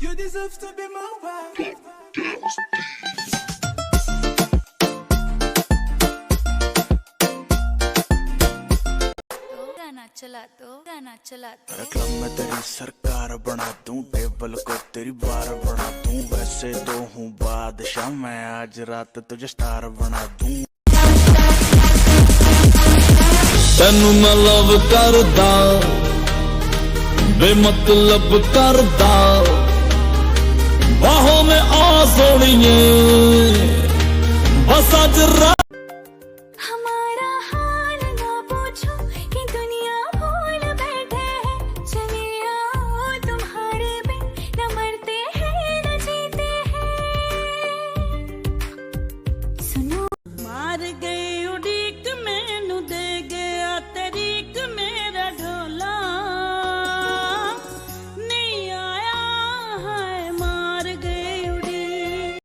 You deserve to be my wife. गाना चला अरे क्लब में तेरी सरकार बना दूं, टेबल को तेरी बार बना दूं। वैसे तो हूँ बादशाह मैं, आज रात तुझे स्टार बना दूं। तेनू मैं लव करदा, बेमतलब करदा, बाहों में आ सोनिए बस अज